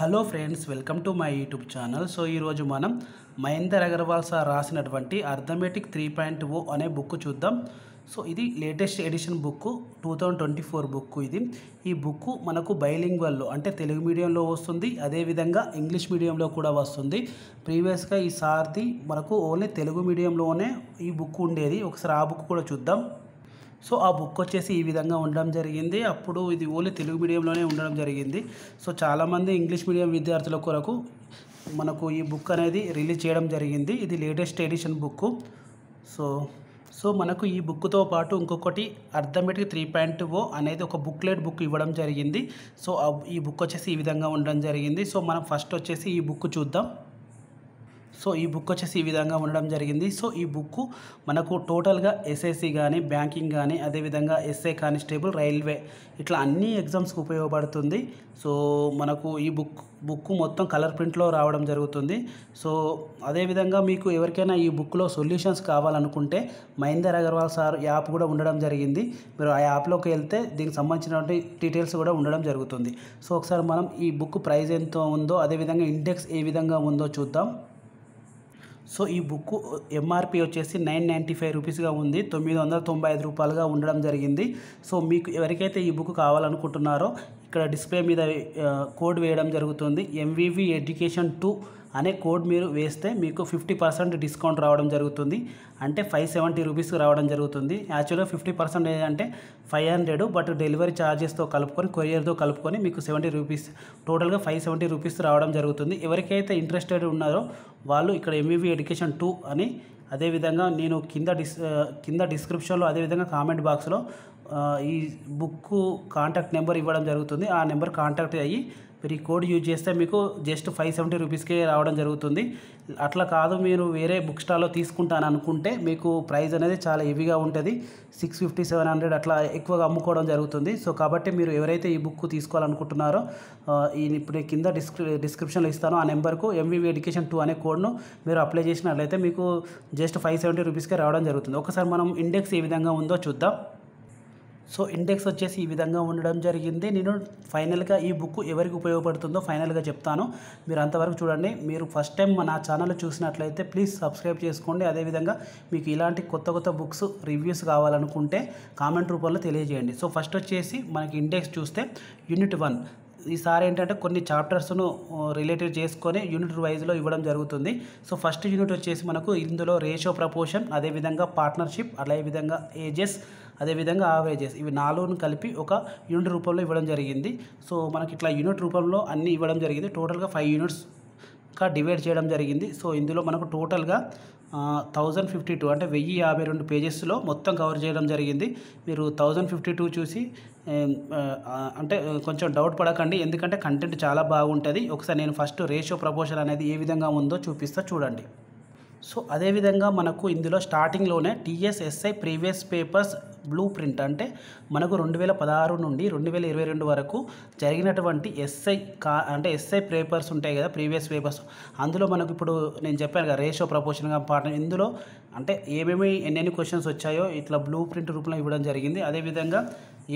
Hello friends, welcome to my YouTube channel. So ఈరోజు మనం Mahender Agarwal sir రాసినటువంటి అర్థమెటిక్ 3.0 అనే బుక్ చూద్దాం. సో ఇది లేటెస్ట్ ఎడిషన్ బుక్, 2024 బుక్ ఇది. ఈ బుక్ మనకు బైలింగ్వల్లో అంటే తెలుగు మీడియంలో వస్తుంది, అదేవిధంగా ఇంగ్లీష్ మీడియంలో కూడా వస్తుంది. ప్రీవియస్గా ఈ సార్ది మనకు ఓన్లీ తెలుగు మీడియంలోనే ఈ బుక్ ఉండేది. ఒకసారి ఆ బుక్ కూడా చూద్దాం. సో ఆ బుక్ వచ్చేసి ఈ విధంగా ఉండడం జరిగింది. అప్పుడు ఇది ఓన్లీ తెలుగు మీడియంలోనే ఉండడం జరిగింది. సో చాలామంది ఇంగ్లీష్ మీడియం విద్యార్థుల కొరకు మనకు ఈ బుక్ అనేది రిలీజ్ చేయడం జరిగింది. ఇది లేటెస్ట్ ఎడిషన్ బుక్. సో మనకు ఈ బుక్తో పాటు ఇంకొకటి అర్థమెటిక్ 3.0 అనేది ఒక బుక్లెట్ బుక్ ఇవ్వడం జరిగింది. సో ఈ బుక్ వచ్చేసి ఈ విధంగా ఉండడం జరిగింది. సో మనం ఫస్ట్ వచ్చేసి ఈ బుక్ చూద్దాం. సో ఈ బుక్ వచ్చేసి ఈ విధంగా ఉండడం జరిగింది. సో ఈ బుక్ మనకు టోటల్గా ఎస్ఎస్సి కానీ, బ్యాంకింగ్ కానీ, అదేవిధంగా ఎస్ఐ కానిస్టేబుల్, రైల్వే ఇట్లా అన్ని ఎగ్జామ్స్కి ఉపయోగపడుతుంది. సో మనకు ఈ బుక్ మొత్తం కలర్ ప్రింట్లో రావడం జరుగుతుంది. సో అదేవిధంగా మీకు ఎవరికైనా ఈ బుక్లో సొల్యూషన్స్ కావాలనుకుంటే మహేందర్ అగర్వాల్ సార్ యాప్ కూడా ఉండడం జరిగింది. మీరు ఆ యాప్లోకి వెళ్తే దీనికి సంబంధించినటువంటి డీటెయిల్స్ కూడా ఉండడం జరుగుతుంది. సో ఒకసారి మనం ఈ బుక్ ప్రైస్ ఎంత ఉందో, అదేవిధంగా ఇండెక్స్ ఏ విధంగా ఉందో చూద్దాం. సో ఈ బుక్ ఎంఆర్పి వచ్చేసి 995 రూపీస్గా ఉంది, 995 రూపాయలుగా ఉండడం జరిగింది. సో మీకు ఎవరికైతే ఈ బుక్ కావాలనుకుంటున్నారో ఇక్కడ డిస్ప్లే మీద కోడ్ వేయడం జరుగుతుంది. ఎంవివి ఎడ్యుకేషన్ 2 అనే కోడ్ మీరు వేస్తే మీకు 50% డిస్కౌంట్ రావడం జరుగుతుంది. అంటే 570 రూపీస్కి రావడం జరుగుతుంది. యాక్చువల్గా 50% అంటే 500, బట్ డెలివరీ ఛార్జెస్తో కలుపుకొని, కొరియర్తో కలుపుకొని మీకు 70 రూపీస్, టోటల్గా 570 రూపీస్ రావడం జరుగుతుంది. ఎవరికైతే ఇంట్రెస్టెడ్ ఉన్నారో వాళ్ళు ఇక్కడ ఎంవివి ఎడ్యుకేషన్ 2 అని, అదేవిధంగా నేను కింద డిస్క్రిప్షన్లో, అదేవిధంగా కామెంట్ బాక్స్లో ఈ బుక్ కాంటాక్ట్ నెంబర్ ఇవ్వడం జరుగుతుంది. ఆ నెంబర్ కాంటాక్ట్ అయ్యి మీరు ఈ కోడ్ యూజ్ చేస్తే మీకు జస్ట్ 570 రూపీస్కే రావడం జరుగుతుంది. అట్లా కాదు, మీరు వేరే బుక్ స్టాల్లో తీసుకుంటాను అనుకుంటే మీకు ప్రైస్ అనేది చాలా హెవీగా ఉంటుంది. 650, 700 అట్లా ఎక్కువగా అమ్ముకోవడం జరుగుతుంది. సో కాబట్టి మీరు ఎవరైతే ఈ బుక్ తీసుకోవాలనుకుంటున్నారో ఇప్పుడు కింద డిస్క్రిప్షన్లో ఇస్తాను ఆ నెంబర్కు ఎంవివి ఎడ్యుకేషన్ 2 అనే కోడ్ను మీరు అప్లై చేసినట్లయితే మీకు జస్ట్ 570 రూపీస్కే రావడం జరుగుతుంది. ఒకసారి మనం ఇండెక్స్ ఏ విధంగా ఉందో చూద్దాం. సో ఇండెక్స్ వచ్చేసి ఈ విధంగా ఉండడం జరిగింది. నేను ఫైనల్గా ఈ బుక్ ఎవరికి ఉపయోగపడుతుందో ఫైనల్గా చెప్తాను, మీరు అంతవరకు చూడండి. మీరు ఫస్ట్ టైం నా ఛానల్ చూసినట్లయితే ప్లీజ్ సబ్స్క్రైబ్ చేసుకోండి. అదేవిధంగా మీకు ఇలాంటి కొత్త బుక్స్ రివ్యూస్ కావాలనుకుంటే కామెంట్ రూపంలో తెలియజేయండి. సో ఫస్ట్ వచ్చేసి మనకి ఇండెక్స్ చూస్తే యూనిట్ 1 ఈసారి ఏంటంటే కొన్ని చాప్టర్స్ను రిలేటెడ్ చేసుకొని యూనిట్ వైజ్లో ఇవ్వడం జరుగుతుంది. సో ఫస్ట్ యూనిట్ వచ్చేసి మనకు ఇందులో రేషియో ప్రపోర్షన్, అదేవిధంగా పార్ట్నర్షిప్, అదేవిధంగా ఏజెస్, అదేవిధంగా యావరేజెస్, ఇవి 4ను కలిపి ఒక యూనిట్ రూపంలో ఇవ్వడం జరిగింది. సో మనకి ఇట్లా యూనిట్ రూపంలో అన్నీ ఇవ్వడం జరిగింది. టోటల్గా 5 యూనిట్స్గా డివైడ్ చేయడం జరిగింది. సో ఇందులో మనకు టోటల్గా 1052 అంటే 1052 పేజెస్లో మొత్తం కవర్ చేయడం జరిగింది. మీరు 1052 చూసి అంటే కొంచెం డౌట్ పడకండి, ఎందుకంటే కంటెంట్ చాలా బాగుంటుంది. ఒకసారి నేను ఫస్ట్ రేషియో ప్రపోర్షన్ అనేది ఏ విధంగా ఉందో చూపిస్తా చూడండి. సో అదేవిధంగా మనకు ఇందులో స్టార్టింగ్లోనే TSSI previous papers blue print, అంటే మనకు 2016 నుండి 2022 వరకు జరిగినటువంటి ఎస్ఐ పేపర్స్ ఉంటాయి కదా, ప్రీవియస్ పేపర్స్. అందులో మనకు ఇప్పుడు నేను చెప్పాను కదా రేషియో ప్రపోర్షన్గా పార్ట్నర్, ఇందులో అంటే ఎన్నెన్ని క్వశ్చన్స్ వచ్చాయో ఇట్లా బ్లూ ప్రింట్ రూపంలో ఇవ్వడం జరిగింది. అదేవిధంగా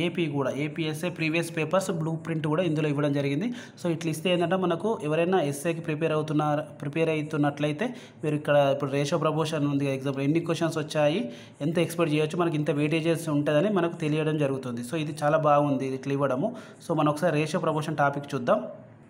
ఏపీఎస్ఐ ప్రీవియస్ పేపర్స్ బ్లూ ప్రింట్ కూడా ఇందులో ఇవ్వడం జరిగింది. సో ఇట్లా ఇస్తే ఏంటంటే మనకు ఎవరైనా ఎస్ఐకి ప్రిపేర్ అవుతున్నట్లయితే మీరు ఇక్కడ ఇప్పుడు రేషియో ప్రపోర్షన్ ఉంది ఎగ్జాంపుల్, ఎన్ని క్వశ్చన్స్ వచ్చాయి, ఎంత ఎక్స్పెక్ట్ చేయొచ్చు, మనకి ఇంత వెయిటేజెస్ ఉంటుందని మనకు తెలియడం జరుగుతుంది. సో ఇది చాలా బాగుంది ఇట్లా ఇవ్వడము. సో మనం ఒకసారి రేషియో ప్రపోర్షన్ టాపిక్ చూద్దాం.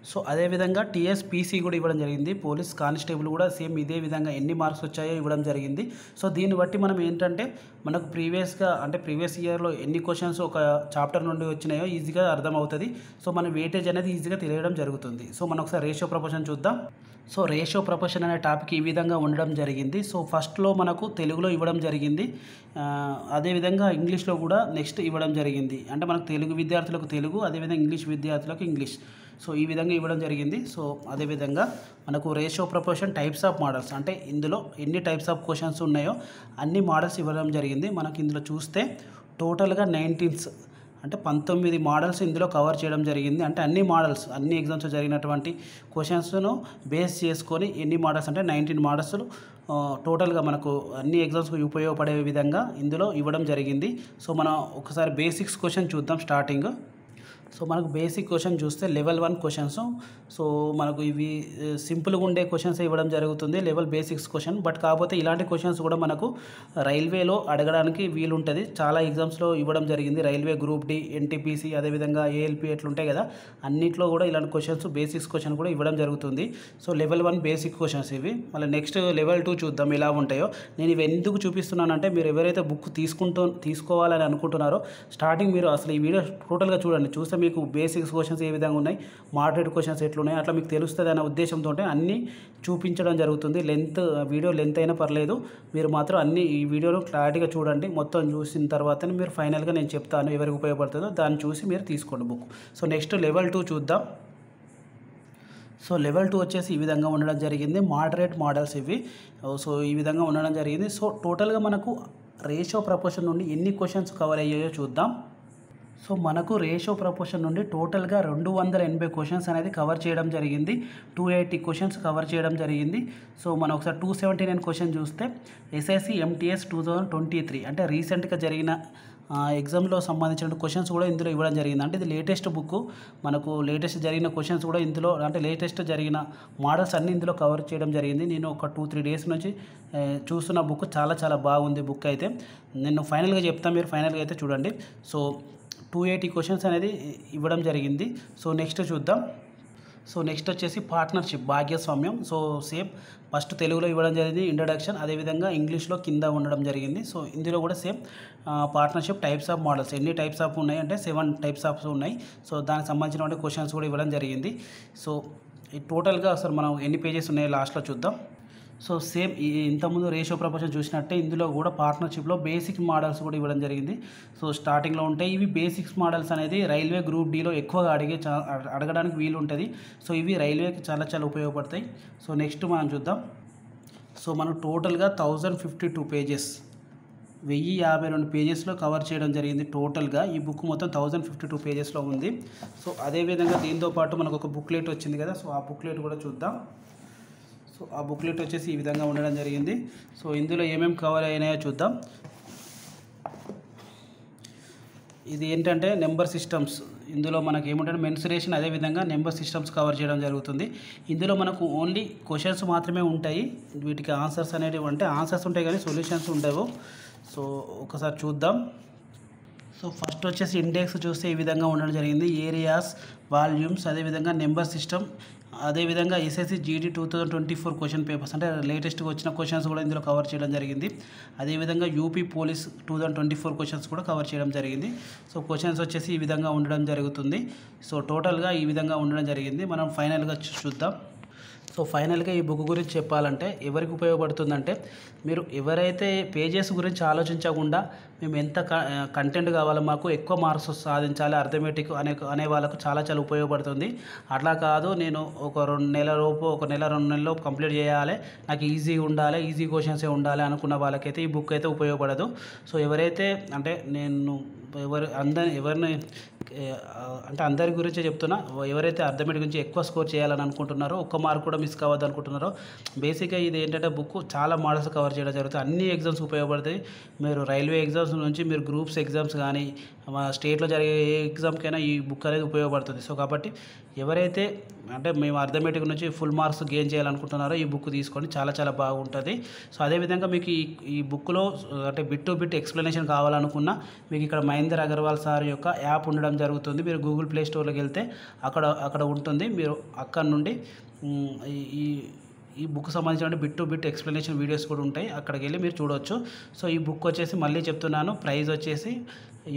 సో అదేవిధంగా టీఎస్పీసీ కూడా ఇవ్వడం జరిగింది. పోలీస్ కానిస్టేబుల్ కూడా సేమ్ ఇదే విధంగా ఎన్ని మార్క్స్ వచ్చాయో ఇవ్వడం జరిగింది. సో దీన్ని బట్టి మనం ఏంటంటే మనకు ప్రీవియస్ ఇయర్లో ఎన్ని క్వశ్చన్స్ ఒక చాప్టర్ నుండి వచ్చినాయో ఈజీగా అర్థమవుతుంది. సో మన వెయిటేజ్ అనేది ఈజీగా తెలియడం జరుగుతుంది. సో మనం ఒకసారి రేషియో ప్రపోర్షన్ చూద్దాం. సో రేషియో ప్రపోర్షన్ అనే టాపిక్ ఈ విధంగా ఉండడం జరిగింది. సో ఫస్ట్లో మనకు తెలుగులో ఇవ్వడం జరిగింది, అదేవిధంగా ఇంగ్లీష్లో కూడా నెక్స్ట్ ఇవ్వడం జరిగింది. అంటే మనకు తెలుగు విద్యార్థులకు తెలుగు, అదేవిధంగా ఇంగ్లీష్ విద్యార్థులకు ఇంగ్లీష్. సో ఈ విధంగా ఇవ్వడం జరిగింది. సో అదేవిధంగా మనకు ratio proportion types of models, అంటే ఇందులో ఎన్ని టైప్స్ ఆఫ్ క్వశ్చన్స్ ఉన్నాయో అన్ని మోడల్స్ ఇవ్వడం జరిగింది. మనకి ఇందులో చూస్తే టోటల్గా 19 మోడల్స్ ఇందులో కవర్ చేయడం జరిగింది. అంటే అన్ని ఎగ్జామ్స్లో జరిగినటువంటి క్వశ్చన్స్ను బేస్ చేసుకొని ఎన్ని మోడల్స్ అంటే 19 మోడల్స్ టోటల్గా మనకు అన్ని ఎగ్జామ్స్కి ఉపయోగపడే విధంగా ఇందులో ఇవ్వడం జరిగింది. సో మనం ఒకసారి బేసిక్స్ క్వశ్చన్ చూద్దాం స్టార్టింగ్. సో మనకు బేసిక్ క్వశ్చన్ చూస్తే లెవెల్ 1 క్వశ్చన్స్. సో మనకు ఇవి సింపుల్గా ఉండే క్వశ్చన్స్ ఇవ్వడం జరుగుతుంది, లెవెల్ బేసిక్స్ క్వశ్చన్. బట్ కాకపోతే ఇలాంటి క్వశ్చన్స్ కూడా మనకు రైల్వేలో అడగడానికి వీలుంటుంది. చాలా ఎగ్జామ్స్లో ఇవ్వడం జరిగింది, రైల్వే గ్రూప్ డి, ఎన్టీపీసీ, అదేవిధంగా ఏఎల్పీ ఎట్లుంటాయి కదా, అన్నింటిలో కూడా ఇలాంటి క్వశ్చన్స్ బేసిక్స్ క్వశ్చన్ కూడా ఇవ్వడం జరుగుతుంది. సో లెవెల్ 1 బేసిక్ క్వశ్చన్స్ ఇవి. మళ్ళీ నెక్స్ట్ లెవెల్ 2 చూద్దాం ఎలా ఉంటాయో. నేను ఇవి ఎందుకు చూపిస్తున్నానంటే, మీరు ఎవరైతే బుక్ తీసుకోవాలని అనుకుంటున్నారో స్టార్టింగ్ మీరు అసలు ఈ వీడియో టోటల్గా చూడండి. చూస్తే మీకు బేసిక్స్ క్వశ్చన్స్ ఏ విధంగా ఉన్నాయి, మోడరేట్ క్వశ్చన్స్ ఎట్లున్నాయి, అట్లా మీకు తెలుస్తుంది అనే ఉద్దేశంతో అన్నీ చూపించడం జరుగుతుంది. వీడియో లెంత్ అయినా పర్లేదు, మీరు మాత్రం అన్ని ఈ వీడియోలో క్లారిటీగా చూడండి. మొత్తం చూసిన తర్వాతనే మీరు ఫైనల్గా నేను చెప్తాను ఎవరికి ఉపయోగపడుతుందో దాన్ని చూసి మీరు తీసుకోండి బుక్. సో నెక్స్ట్ లెవెల్ 2 చూద్దాం. సో లెవెల్ 2 వచ్చేసి ఈ విధంగా ఉండడం జరిగింది, మోడరేట్ మోడల్స్ ఇవి. సో ఈ విధంగా ఉండడం జరిగింది. సో టోటల్గా మనకు రేషియో ప్రపోర్షన్ నుండి ఎన్ని క్వశ్చన్స్ కవర్ అయ్యాయో చూద్దాం. సో మనకు రేషియో ప్రపోర్షన్ నుండి టోటల్గా 280 క్వశ్చన్స్ అనేది కవర్ చేయడం జరిగింది, 280 క్వశ్చన్స్ కవర్ చేయడం జరిగింది. సో మనం ఒకసారి 279 క్వశ్చన్ చూస్తే ఎస్ఎస్సి ఎంటీఎస్ 2023 అంటే రీసెంట్గా జరిగిన ఎగ్జామ్లో సంబంధించిన క్వశ్చన్స్ కూడా ఇందులో ఇవ్వడం జరిగింది. అంటే ఇది లేటెస్ట్ బుక్, మనకు లేటెస్ట్ జరిగిన క్వశ్చన్స్ కూడా ఇందులో, అంటే లేటెస్ట్ జరిగిన మోడల్స్ అన్నీ ఇందులో కవర్ చేయడం జరిగింది. నేను ఒక 2-3 డేస్ నుంచి చూస్తున్న బుక్, చాలా చాలా బాగుంది బుక్ అయితే. నేను ఫైనల్గా చెప్తాను, మీరు ఫైనల్గా అయితే చూడండి. సో 280 క్వశ్చన్స్ అనేది ఇవ్వడం జరిగింది. సో నెక్స్ట్ చూద్దాం. సో నెక్స్ట్ వచ్చేసి పార్ట్నర్షిప్, భాగ్యస్వామ్యం. సో సేమ్ ఫస్ట్ తెలుగులో ఇవ్వడం జరిగింది ఇంట్రడక్షన్, అదేవిధంగా ఇంగ్లీష్లో కింద ఉండడం జరిగింది. సో ఇందులో కూడా same partnership types of models, ఎన్ని టైప్స్ ఆఫ్ ఉన్నాయి అంటే 7 టైప్స్ ఆఫ్ ఉన్నాయి. సో దానికి సంబంధించిన క్వశ్చన్స్ కూడా ఇవ్వడం జరిగింది. సో ఈ టోటల్గా అసలు మనం ఎన్ని పేజెస్ ఉన్నాయో లాస్ట్లో చూద్దాం. సో సేమ్ ఇంతకుముందు రేషియో ప్రపోర్షన్ చూసినట్టే ఇందులో కూడా పార్ట్నర్షిప్లో బేసిక్ మోడల్స్ కూడా ఇవ్వడం జరిగింది. సో స్టార్టింగ్లో ఉంటాయి ఇవి బేసిక్స్ మోడల్స్ అనేది రైల్వే గ్రూప్ డిలో ఎక్కువగా అడగడానికి వీలు ఉంటుంది. సో ఇవి రైల్వేకి చాలా చాలా ఉపయోగపడతాయి. సో నెక్స్ట్ మనం చూద్దాం. సో మనం టోటల్గా 1052 పేజెస్, 1052 పేజెస్లో కవర్ చేయడం జరిగింది. టోటల్గా ఈ బుక్ మొత్తం 1052 పేజెస్లో ఉంది. సో అదేవిధంగా దీంతోపాటు మనకు ఒక బుక్లెట్ వచ్చింది కదా, సో ఆ బుక్లెట్ కూడా చూద్దాం. సో ఆ బుక్లెట్ వచ్చేసి ఈ విధంగా ఉండడం జరిగింది. సో ఇందులో ఏమేమి కవర్ అయినాయో చూద్దాం. ఇది ఏంటంటే నెంబర్ సిస్టమ్స్, ఇందులో మనకు ఏముంటే మెన్సురేషన్, అదేవిధంగా నెంబర్ సిస్టమ్స్ కవర్ చేయడం జరుగుతుంది. ఇందులో మనకు ఓన్లీ క్వశ్చన్స్ మాత్రమే ఉంటాయి, వీటికి ఆన్సర్స్ అనేవి అంటే ఆన్సర్స్ ఉంటాయి కానీ సొల్యూషన్స్ ఉండవు. సో ఒకసారి చూద్దాం. సో ఫస్ట్ వచ్చేసి ఇండెక్స్ చూస్తే ఈ విధంగా ఉండడం జరిగింది, ఏరియాస్, వాల్యూమ్స్, అదేవిధంగా నెంబర్ సిస్టమ్, అదేవిధంగా ఎస్ఎస్సి జీడీ 2024 క్వశ్చన్ పేపర్స్ అంటే లేటెస్ట్గా వచ్చిన క్వశ్చన్స్ కూడా ఇందులో కవర్ చేయడం జరిగింది. అదేవిధంగా యూపీ పోలీస్ 2024 క్వశ్చన్స్ కూడా కవర్ చేయడం జరిగింది. సో క్వశ్చన్స్ వచ్చేసి ఈ విధంగా ఉండడం జరుగుతుంది. సో టోటల్గా ఈ విధంగా ఉండడం జరిగింది. మనం ఫైనల్గా చూద్దాం. సో ఫైనల్గా ఈ బుక్ గురించి చెప్పాలంటే ఎవరికి ఉపయోగపడుతుందంటే, మీరు ఎవరైతే పేజెస్ గురించి ఆలోచించకుండా మేము ఎంత కంటెంట్ కావాలో, మాకు ఎక్కువ మార్క్స్ సాధించాలి అర్థమెటిక్ అనే వాళ్ళకు చాలా చాలా ఉపయోగపడుతుంది. అట్లా కాదు నేను ఒక 2 నెలలలోపు, 1 నెల 2 నెలల్లో కంప్లీట్ చేయాలి, నాకు ఈజీగా ఉండాలి, ఈజీ క్వశ్చన్సే ఉండాలి అనుకున్న వాళ్ళకైతే ఈ బుక్ అయితే ఉపయోగపడదు. సో ఎవరైతే అంటే నేను ఎవరిని అంటే అందరి గురించే చెప్తున్నా, ఎవరైతే అర్థమెటిక్ గురించి ఎక్కువ స్కోర్ చేయాలని అనుకుంటున్నారో, ఒక్క మార్క్ కూడా మిస్ కావద్దు అనుకుంటున్నారో, బేసిక్గా ఇది ఏంటంటే బుక్ చాలా మోడల్స్ కవర్ చేయడం జరుగుతుంది. అన్ని ఎగ్జామ్స్ ఉపయోగపడతాయి. మీరు రైల్వే ఎగ్జామ్స్ నుంచి మీరు గ్రూప్స్ ఎగ్జామ్స్ కానీ స్టేట్లో జరిగే ఏ ఎగ్జామ్కైనా ఈ బుక్ అనేది ఉపయోగపడుతుంది. సో కాబట్టి ఎవరైతే అంటే మేము అర్థమెటిక్ నుంచి ఫుల్ మార్క్స్ గెయిన్ చేయాలనుకుంటున్నారో ఈ బుక్ తీసుకోండి, చాలా చాలా బాగుంటుంది. సో అదేవిధంగా మీకు ఈ బుక్లో అంటే బిట్ టు బిట్ ఎక్స్ప్లెనేషన్ కావాలనుకున్నా మీకు ఇక్కడ మహేందర్ అగర్వాల్ సార్ యొక్క యాప్ ఉండడం జరుగుతుంది. మీరు గూగుల్ ప్లే స్టోర్లోకి వెళ్తే అక్కడ ఉంటుంది. మీరు అక్కడ నుండి ఈ బుక్ సంబంధించిన bit to bit explanation videos కూడా ఉంటాయి, అక్కడికి వెళ్ళి మీరు చూడవచ్చు. సో ఈ బుక్ వచ్చేసి మళ్ళీ చెప్తున్నాను, ప్రైస్ వచ్చేసి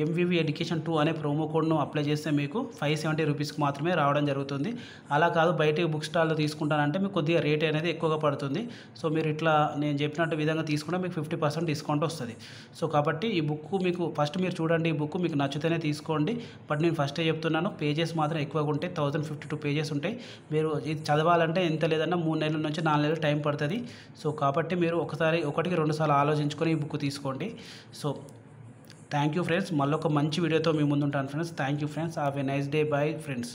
MVV Education 2 అనే ప్రోమో కోడ్ను అప్లై చేస్తే మీకు 570 రూపీస్కి మాత్రమే రావడం జరుగుతుంది. అలా కాదు బయటికి బుక్ స్టాల్లో తీసుకుంటానంటే మీకు కొద్దిగా రేట్ అనేది ఎక్కువగా పడుతుంది. సో మీరు ఇట్లా నేను చెప్పినట్టు విధంగా తీసుకుంటే మీకు 50% డిస్కౌంట్ వస్తుంది. సో కాబట్టి ఈ బుక్ మీకు ఫస్ట్ మీరు చూడండి, ఈ బుక్ మీకు నచ్చితేనే తీసుకోండి. బట్ నేను ఫస్టే చెప్తున్నాను, పేజెస్ మాత్రం ఎక్కువగా ఉంటాయి, 1052 పేజెస్ ఉంటాయి. మీరు ఇది చదవాలంటే ఎంత లేదన్నా 3 నెలల నుంచి 4 నెలలు టైం పడుతుంది. సో కాబట్టి మీరు ఒకటికి 2 సార్లు ఆలోచించుకొని ఈ బుక్ తీసుకోండి. సో థ్యాంక్ యూ ఫ్రెండ్స్, మళ్ళీ ఒక మంచి వీడియోతో మీ ముందు ఉంటాను friends. Thank you friends, have a nice day, bye friends.